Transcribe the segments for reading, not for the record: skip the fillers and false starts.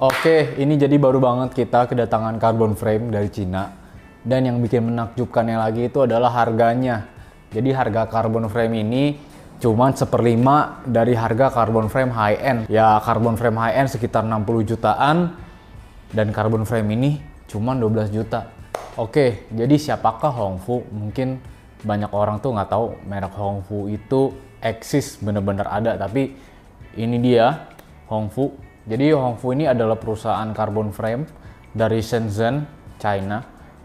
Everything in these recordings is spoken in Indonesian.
Oke, ini jadi baru banget kita kedatangan carbon frame dari Cina. Dan yang bikin menakjubkannya lagi itu adalah harganya. Jadi harga carbon frame ini cuman 1/5 dari harga carbon frame high end. Ya, carbon frame high end sekitar 60 jutaan dan carbon frame ini cuman 12 juta. Oke, jadi siapakah Hongfu? Mungkin banyak orang tuh nggak tahu merek Hongfu itu eksis, bener-bener ada, tapi ini dia Hongfu. Jadi Hongfu ini adalah perusahaan carbon frame dari Shenzhen, China,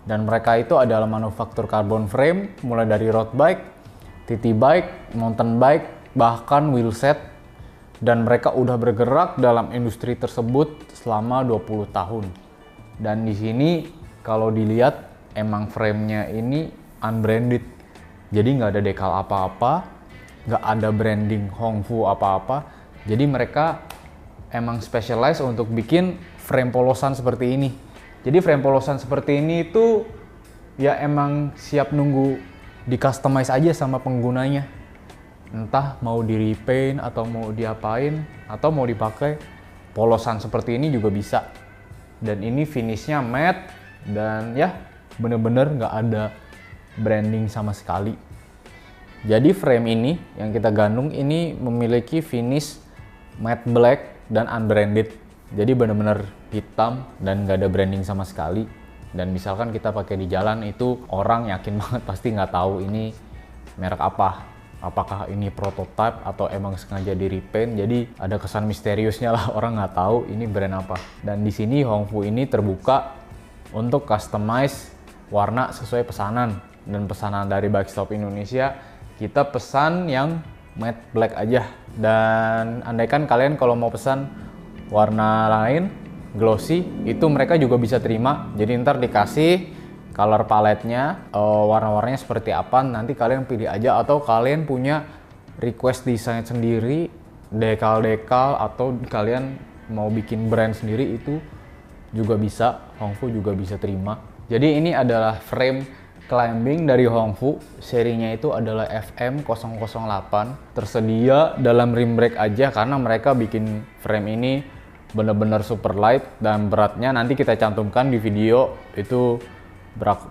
dan mereka itu adalah manufaktur carbon frame mulai dari road bike, TT bike, mountain bike, bahkan wheelset, dan mereka udah bergerak dalam industri tersebut selama 20 tahun. Dan di sini kalau dilihat emang frame-nya ini unbranded, jadi nggak ada dekal apa-apa, nggak ada branding Hongfu apa-apa. Jadi mereka emang specialize untuk bikin frame polosan seperti ini. Jadi frame polosan seperti ini itu ya emang siap nunggu di customize aja sama penggunanya. Entah mau di repaint atau mau diapain atau mau dipakai polosan seperti ini juga bisa. Dan ini finishnya matte dan ya bener-bener nggak ada branding sama sekali. Jadi frame ini yang kita gantung ini memiliki finish matte black dan unbranded. Jadi bener-bener hitam dan nggak ada branding sama sekali. Dan misalkan kita pakai di jalan itu orang yakin banget pasti nggak tahu ini merek apa. Apakah ini prototype atau emang sengaja di repaint. Jadi ada kesan misteriusnya lah, orang nggak tahu ini brand apa. Dan di sini Hongfu ini terbuka untuk customize warna sesuai pesanan. Dan pesanan dari Bike Shop Indonesia kita pesan yang matte black aja. Dan andaikan kalian kalau mau pesan warna lain, glossy, itu mereka juga bisa terima. Jadi ntar dikasih color paletnya, warna-warnanya seperti apa, nanti kalian pilih aja. Atau kalian punya request desain sendiri, dekal-dekal, atau kalian mau bikin brand sendiri, itu juga bisa, Hongfu juga bisa terima. Jadi ini adalah frame climbing dari Hongfu, serinya itu adalah FM008, tersedia dalam rim brake aja karena mereka bikin frame ini benar-benar super light dan beratnya nanti kita cantumkan di video itu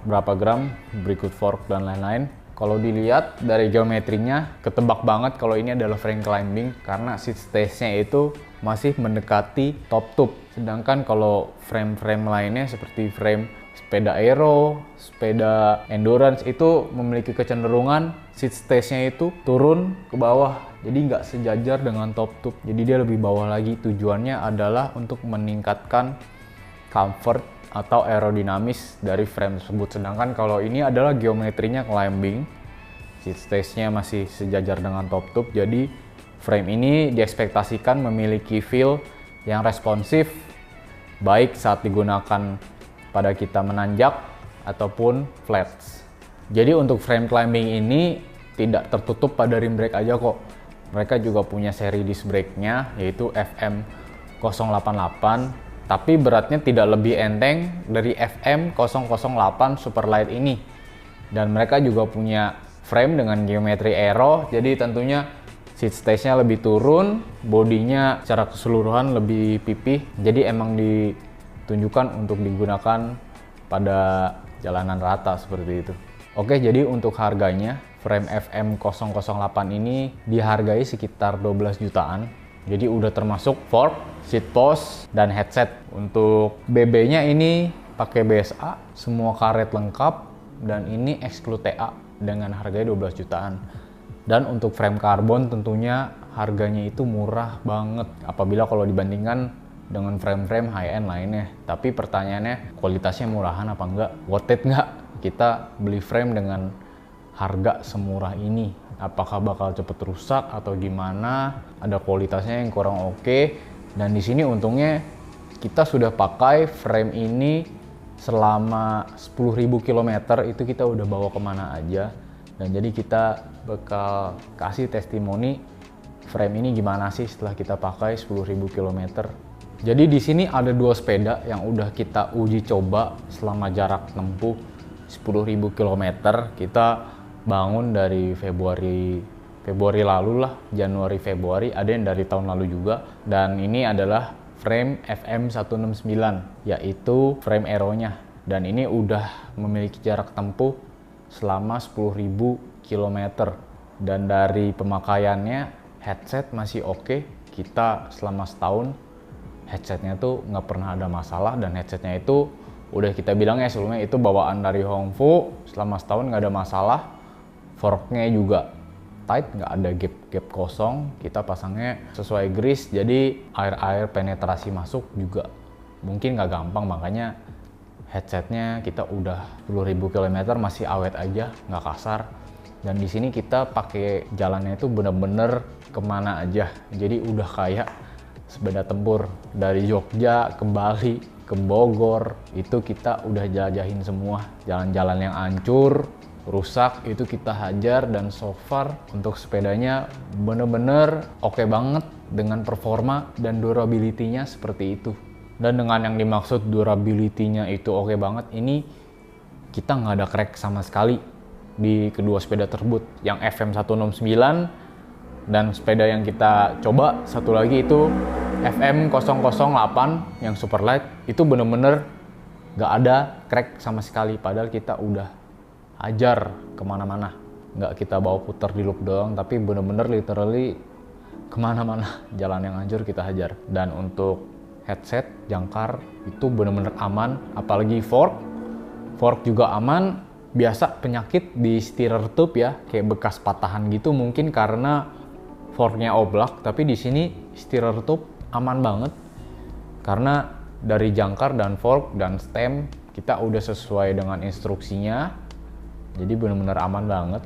berapa gram, berikut fork dan lain-lain. Kalau dilihat dari geometrinya ketebak banget kalau ini adalah frame climbing karena seat stage-nya itu masih mendekati top tube. Sedangkan kalau frame-frame lainnya seperti frame sepeda aero, sepeda endurance itu memiliki kecenderungan seat stage-nya itu turun ke bawah. Jadi nggak sejajar dengan top tube. Jadi dia lebih bawah lagi. Tujuannya adalah untuk meningkatkan comfort atau aerodinamis dari frame tersebut. Sedangkan kalau ini adalah geometrinya climbing, seat stage-nya masih sejajar dengan top tube. Jadi frame ini diekspektasikan memiliki feel yang responsif, baik saat digunakan pada kita menanjak ataupun flats. Jadi untuk frame climbing ini tidak tertutup pada rim brake aja kok. Mereka juga punya seri disc brake-nya yaitu FM088, tapi beratnya tidak lebih enteng dari FM008 Superlight ini. Dan mereka juga punya frame dengan geometri aero, jadi tentunya seat stage-nya lebih turun, bodinya secara keseluruhan lebih pipih. Jadi emang tunjukkan untuk digunakan pada jalanan rata seperti itu. Oke, jadi untuk harganya frame FM008 ini dihargai sekitar 12 jutaan. Jadi udah termasuk fork, seat post, dan headset. Untuk BB-nya ini pakai BSA, semua karet lengkap, dan ini exclude TA dengan harganya 12 jutaan. Dan untuk frame karbon tentunya harganya itu murah banget apabila kalau dibandingkan dengan frame-frame high-end lainnya. Tapi pertanyaannya, kualitasnya murahan apa enggak? Worth it nggak kita beli frame dengan harga semurah ini? Apakah bakal cepet rusak atau gimana? Ada kualitasnya yang kurang oke. Dan di sini untungnya kita sudah pakai frame ini selama 10.000 km, itu kita udah bawa kemana aja. Dan jadi kita bakal kasih testimoni frame ini gimana sih setelah kita pakai 10.000 km. Jadi di sini ada dua sepeda yang udah kita uji coba selama jarak tempuh 10.000 km. Kita bangun dari Februari lalu lah, Januari Februari, ada yang dari tahun lalu juga. Dan ini adalah frame FM169, yaitu frame aeronya. Dan ini udah memiliki jarak tempuh selama 10.000 km. Dan dari pemakaiannya, headset masih oke. Kita selama setahun, headsetnya tuh nggak pernah ada masalah. Dan headsetnya itu, udah kita bilang ya sebelumnya, itu bawaan dari Hongfu. Selama setahun nggak ada masalah. Forknya juga tight, nggak ada gap kosong. Kita pasangnya sesuai grease, jadi air penetrasi masuk juga mungkin nggak gampang, makanya headsetnya kita udah 10.000 km masih awet aja, nggak kasar. Dan di sini kita pakai jalannya itu bener-bener kemana aja, jadi udah kayak sepeda tempur. Dari Jogja ke Bali ke Bogor itu kita udah jelajahin semua. Jalan-jalan yang hancur, rusak itu kita hajar, dan so far untuk sepedanya bener-bener oke banget dengan performa dan durability-nya seperti itu. Dan dengan yang dimaksud durability-nya itu oke banget, ini kita nggak ada crack sama sekali di kedua sepeda tersebut, yang FM169 dan sepeda yang kita coba satu lagi itu FM008 yang super light, itu bener-bener nggak ada crack sama sekali, padahal kita udah hajar kemana-mana. Nggak kita bawa putar di loop doang, tapi bener-bener literally kemana-mana jalan yang hancur kita hajar. Dan untuk headset jangkar itu bener-bener aman, apalagi fork juga aman. Biasa penyakit di steerer tube ya, kayak bekas patahan gitu mungkin karena forknya oblak, tapi di sini steerer tube aman banget karena dari jangkar dan fork dan stem kita udah sesuai dengan instruksinya. Jadi benar-benar aman banget,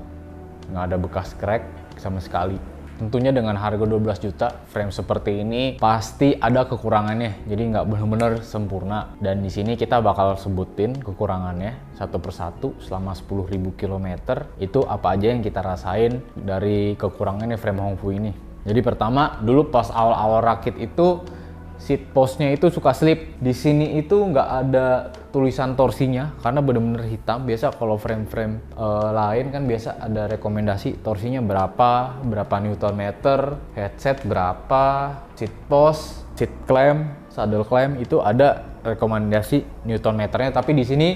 nggak ada bekas crack sama sekali. Tentunya dengan harga 12 juta, frame seperti ini pasti ada kekurangannya, jadi nggak benar-benar sempurna. Dan di sini kita bakal sebutin kekurangannya satu persatu selama 10.000 km. Itu apa aja yang kita rasain dari kekurangannya frame Hongfu ini. Jadi pertama, dulu pas awal-awal rakit itu, seat postnya itu suka slip. Di sini itu nggak ada tulisan torsinya karena bener-bener hitam. Biasa kalau frame-frame lain kan biasa ada rekomendasi torsinya berapa Newton meter, headset berapa, seat post, seat clamp, saddle clamp, itu ada rekomendasi Newton meternya. Tapi di sini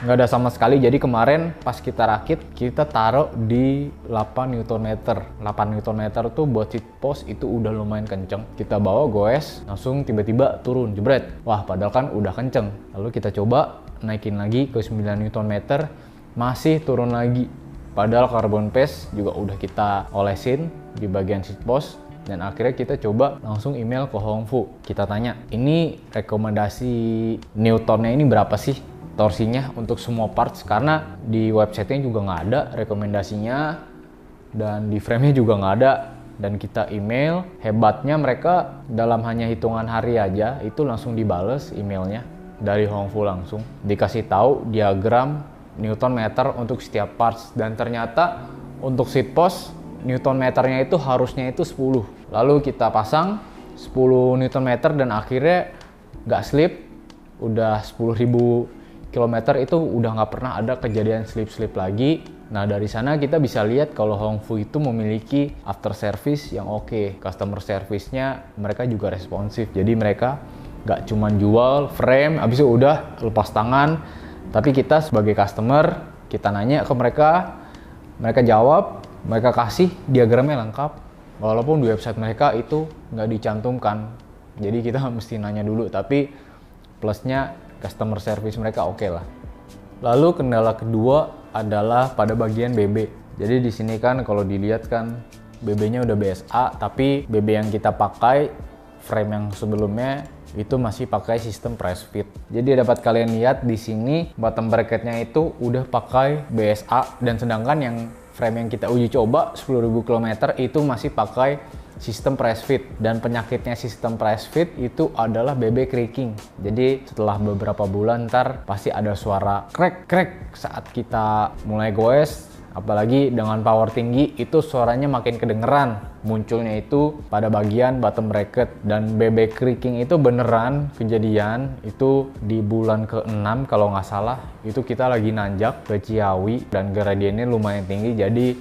nggak ada sama sekali. Jadi kemarin pas kita rakit, kita taruh di 8 Newton meter. 8 Newton meter tuh buat seat post itu udah lumayan kenceng. Kita bawa goes, langsung tiba-tiba turun, jebret. Wah, padahal kan udah kenceng. Lalu kita coba naikin lagi ke 9 Newton meter, masih turun lagi. Padahal carbon paste juga udah kita olesin di bagian seat post. Dan akhirnya kita coba langsung email ke Hongfu. Kita tanya, ini rekomendasi Newtonnya ini berapa sih torsinya untuk semua parts, karena di websitenya juga nggak ada rekomendasinya dan di frame-nya juga nggak ada. Dan kita email, hebatnya mereka dalam hanya hitungan hari aja itu langsung dibales emailnya dari Hongfu, langsung dikasih tahu diagram Newton meter untuk setiap parts. Dan ternyata untuk seat post Newton meternya itu harusnya itu 10. Lalu kita pasang 10 Newton meter dan akhirnya nggak slip. Udah 10.000 kilometer itu udah nggak pernah ada kejadian slip-slip lagi. Nah, dari sana kita bisa lihat kalau Hongfu itu memiliki after service yang oke. Customer service-nya mereka juga responsif. Jadi mereka nggak cuma jual frame, habis itu udah lepas tangan. Tapi kita sebagai customer, kita nanya ke mereka, mereka jawab, mereka kasih diagramnya lengkap. Walaupun di website mereka itu nggak dicantumkan. Jadi kita mesti nanya dulu, tapi plusnya customer service mereka oke lah. Lalu kendala kedua adalah pada bagian BB. Jadi di sini kan kalau dilihat kan BB-nya udah BSA, tapi BB yang kita pakai frame yang sebelumnya itu masih pakai sistem press fit. Jadi dapat kalian lihat di sini bottom bracketnya itu udah pakai BSA, dan sedangkan yang frame yang kita uji coba 10.000 km itu masih pakai sistem press fit. Dan penyakitnya sistem press fit itu adalah BB creaking. Jadi setelah beberapa bulan ntar pasti ada suara krek saat kita mulai goes. Apalagi dengan power tinggi itu suaranya makin kedengeran. Munculnya itu pada bagian bottom bracket. Dan BB creaking itu beneran kejadian. Itu di bulan ke-6 kalau nggak salah. Itu kita lagi nanjak ke Ciawi dan gradiennya lumayan tinggi. Jadi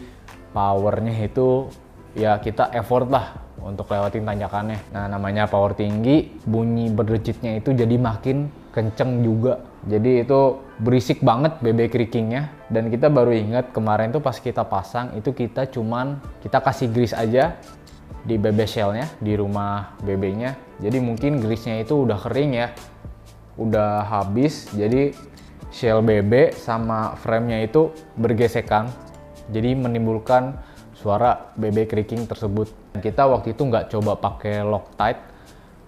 powernya itu ya kita effort lah untuk lewatin tanjakannya. Nah, namanya power tinggi, bunyi berdecitnya itu jadi makin kenceng juga. Jadi itu berisik banget BB creakingnya. Dan kita baru ingat kemarin tuh pas kita pasang itu kita kasih grease aja di BB shellnya, di rumah BB-nya. Jadi mungkin grease-nya itu udah kering ya, udah habis. Jadi shell BB sama frame-nya itu bergesekan, jadi menimbulkan suara BB creaking tersebut. Kita waktu itu nggak coba pakai Loctite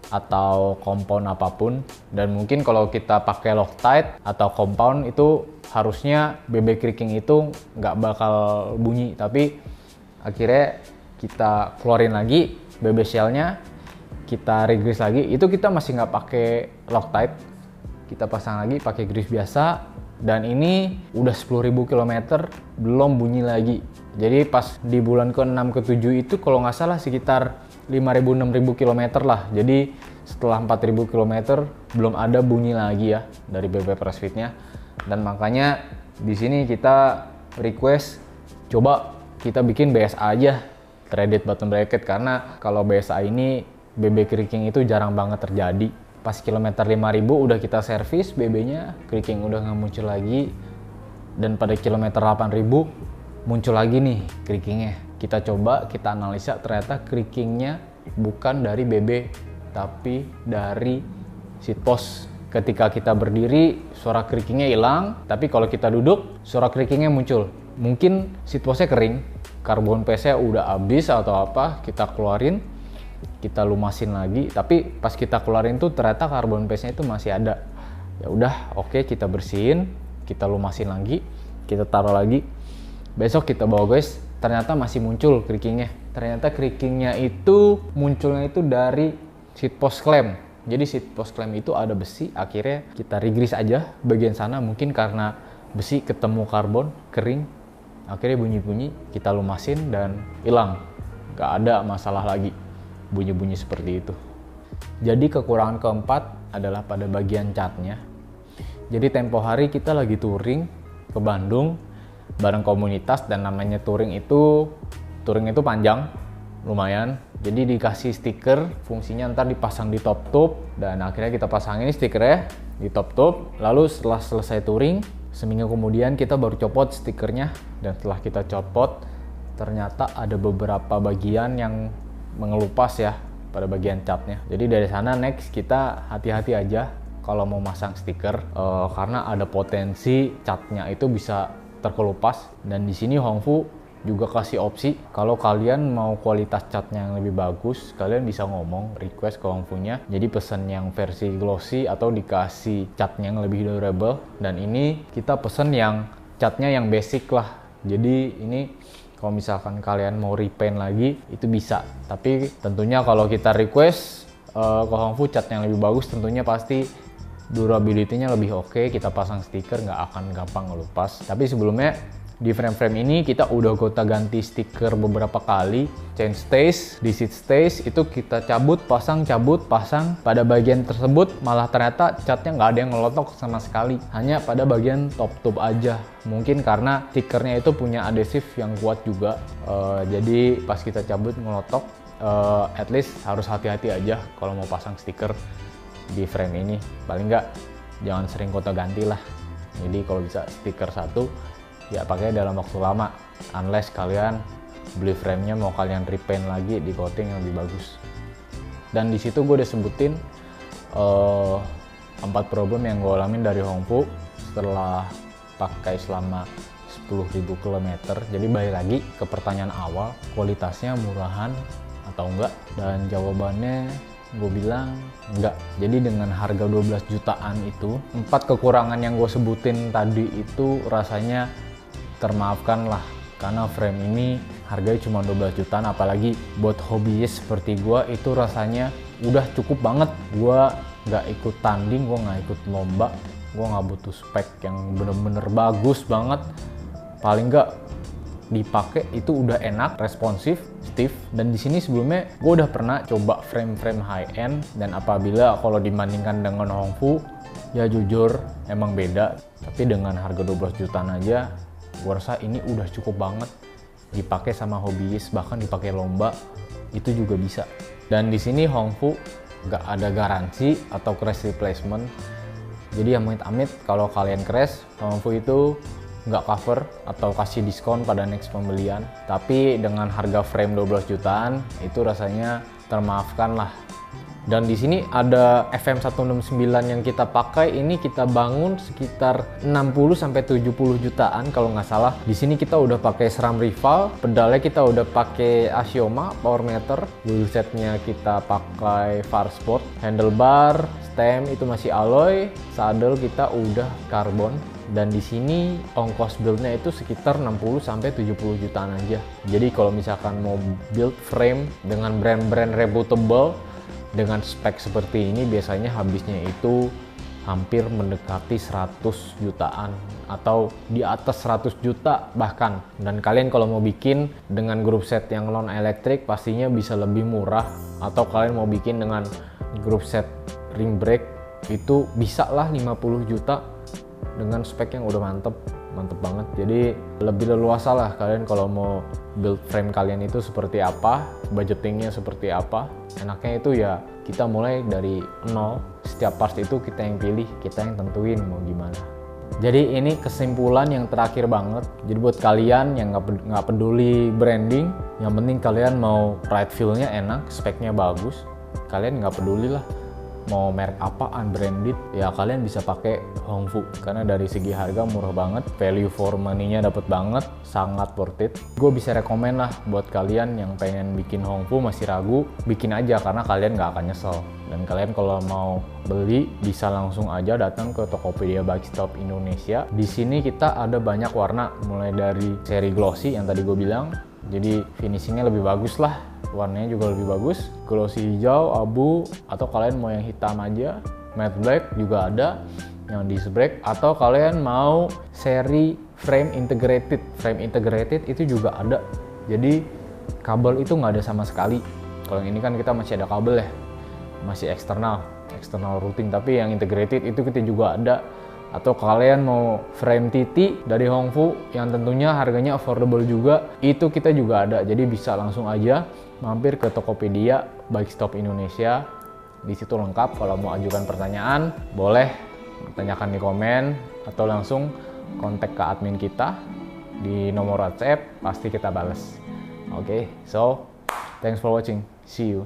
atau compound apapun, dan mungkin kalau kita pakai Loctite atau compound itu harusnya BB creaking itu nggak bakal bunyi. Tapi akhirnya kita keluarin lagi BB shellnya, kita regrease lagi. Itu kita masih nggak pakai Loctite, kita pasang lagi pakai grease biasa. Dan ini udah 10.000 km belum bunyi lagi. Jadi pas di bulan ke-6 ke-7 itu kalau nggak salah sekitar 5.000-6.000 km lah. Jadi setelah 4.000 km belum ada bunyi lagi ya dari BB press fit-nya. Dan makanya di sini kita request coba kita bikin BSA aja, threaded bottom bracket, karena kalau BSA ini BB creaking itu jarang banget terjadi. Pas kilometer 5.000 udah kita servis BB-nya, creaking udah nggak muncul lagi. Dan pada kilometer 8.000 muncul lagi nih creakingnya. Kita coba, kita analisa, ternyata creakingnya bukan dari BB, tapi dari seat post. Ketika kita berdiri, suara creakingnya hilang, tapi kalau kita duduk, suara creakingnya muncul. Mungkin seat postnya kering, karbon paste-nya udah habis atau apa, kita keluarin, kita lumasin lagi, tapi pas kita keluarin tuh ternyata karbon paste-nya itu masih ada. Ya udah, oke, kita bersihin, kita lumasin lagi, kita taruh lagi. Besok kita bawa guys, ternyata masih muncul creakingnya. Ternyata creakingnya itu munculnya itu dari seat post clamp. Jadi seat post clamp itu ada besi, akhirnya kita regrease aja bagian sana. Mungkin karena besi ketemu karbon, kering, akhirnya bunyi-bunyi, kita lumasin dan hilang. Gak ada masalah lagi bunyi-bunyi seperti itu. Jadi kekurangan keempat adalah pada bagian catnya. Jadi tempo hari kita lagi touring ke Bandung bareng komunitas, dan namanya touring itu panjang lumayan. Jadi dikasih stiker, fungsinya ntar dipasang di top tube, dan akhirnya kita pasang ini stikernya di top tube. Lalu setelah selesai touring, seminggu kemudian kita baru copot stikernya, dan setelah kita copot ternyata ada beberapa bagian yang mengelupas ya pada bagian catnya. Jadi dari sana next kita hati-hati aja kalau mau masang stiker, karena ada potensi catnya itu bisa terkelupas. Dan di sini Hongfu juga kasih opsi kalau kalian mau kualitas catnya yang lebih bagus, kalian bisa ngomong request ke Hongfu-nya. Jadi pesan yang versi glossy atau dikasih catnya yang lebih durable. Dan ini kita pesen yang catnya yang basic lah. Jadi ini kalau misalkan kalian mau repaint lagi itu bisa, tapi tentunya kalau kita request ke Hongfu cat yang lebih bagus, tentunya pasti durability-nya lebih oke. Kita pasang stiker nggak akan gampang ngelupas. Tapi sebelumnya di frame-frame ini kita udah gonta-ganti stiker beberapa kali. Chain stays, di seat stays itu kita cabut, pasang. Pada bagian tersebut malah ternyata catnya nggak ada yang ngelotok sama sekali, hanya pada bagian top tube aja. Mungkin karena stikernya itu punya adhesif yang kuat juga, jadi pas kita cabut ngelotok. At least harus hati-hati aja kalau mau pasang stiker di frame ini. Paling nggak jangan sering gonta-ganti lah. Jadi kalau bisa stiker satu ya pakai dalam waktu lama, unless kalian beli framenya mau kalian repaint lagi di coating yang lebih bagus. Dan di situ gue udah sebutin 4 problem yang gue alamin dari Hongfu setelah pakai selama 10.000 km. Jadi balik lagi ke pertanyaan awal, kualitasnya murahan atau enggak? Dan jawabannya gue bilang enggak. Jadi dengan harga 12 jutaan itu, 4 kekurangan yang gue sebutin tadi itu rasanya termaafkan lah, karena frame ini harganya cuma 12 jutaan, apalagi buat hobiis seperti gua itu rasanya udah cukup banget. Gua nggak ikut tanding, gua nggak ikut lomba, gua nggak butuh spek yang bener-bener bagus banget. Paling nggak dipakai itu udah enak, responsif, stiff. Dan di sini sebelumnya gua udah pernah coba frame-frame high end, dan apabila kalau dibandingkan dengan Hongfu ya jujur emang beda. Tapi dengan harga 12 jutaan aja gue rasa ini udah cukup banget dipakai sama hobiis, bahkan dipakai lomba itu juga bisa. Dan di sini Hongfu nggak ada garansi atau crash replacement. Jadi amit-amit kalau kalian crash, Hongfu itu nggak cover atau kasih diskon pada next pembelian. Tapi dengan harga frame 12 jutaan itu rasanya termaafkan lah. Dan di sini ada FM169 yang kita pakai, ini kita bangun sekitar 60-70 jutaan kalau nggak salah. Di sini kita udah pakai SRAM rival, pedalnya kita udah pakai Axioma power meter, wheelsetnya kita pakai Farsport, handlebar, stem itu masih alloy, saddle kita udah karbon. Dan di sini ongkos buildnya itu sekitar 60-70 jutaan aja. Jadi kalau misalkan mau build frame dengan brand-brand reputable dengan spek seperti ini, biasanya habisnya itu hampir mendekati 100 jutaan atau di atas 100 juta bahkan. Dan kalian kalau mau bikin dengan grup set yang non elektrik pastinya bisa lebih murah, atau kalian mau bikin dengan grup set ring brake itu bisa lah 50 juta dengan spek yang udah mantep banget. Jadi lebih leluasa lah kalian kalau mau build frame kalian itu seperti apa, budgetingnya seperti apa. Enaknya itu ya kita mulai dari nol, setiap parts itu kita yang pilih, kita yang tentuin mau gimana. Jadi ini kesimpulan yang terakhir banget. Jadi buat kalian yang nggak peduli branding, yang penting kalian mau ride feel-nya enak, speknya bagus, kalian nggak peduli lah mau merek apa, unbranded, ya kalian bisa pakai Hongfu karena dari segi harga murah banget, value for money-nya dapet banget, sangat worth it. Gue bisa rekomen lah buat kalian yang pengen bikin Hongfu masih ragu, bikin aja karena kalian nggak akan nyesel. Dan kalian kalau mau beli bisa langsung aja datang ke Tokopedia Bike Stop Indonesia. Di sini kita ada banyak warna, mulai dari seri glossy yang tadi gue bilang, jadi finishingnya lebih bagus lah, warnanya juga lebih bagus, glossy hijau, abu, atau kalian mau yang hitam aja, matte black juga ada, yang disc brake, atau kalian mau seri frame integrated itu juga ada. Jadi kabel itu nggak ada sama sekali. Kalau yang ini kan kita masih ada kabel ya, masih eksternal routing, tapi yang integrated itu kita juga ada. Atau kalian mau frame TT dari Hongfu yang tentunya harganya affordable juga, itu kita juga ada. Jadi bisa langsung aja mampir ke Tokopedia Bike Stop Indonesia. Di situ lengkap. Kalau mau ajukan pertanyaan, boleh tanyakan di komen atau langsung kontak ke admin kita di nomor WhatsApp, pasti kita balas. Oke, so thanks for watching. See you.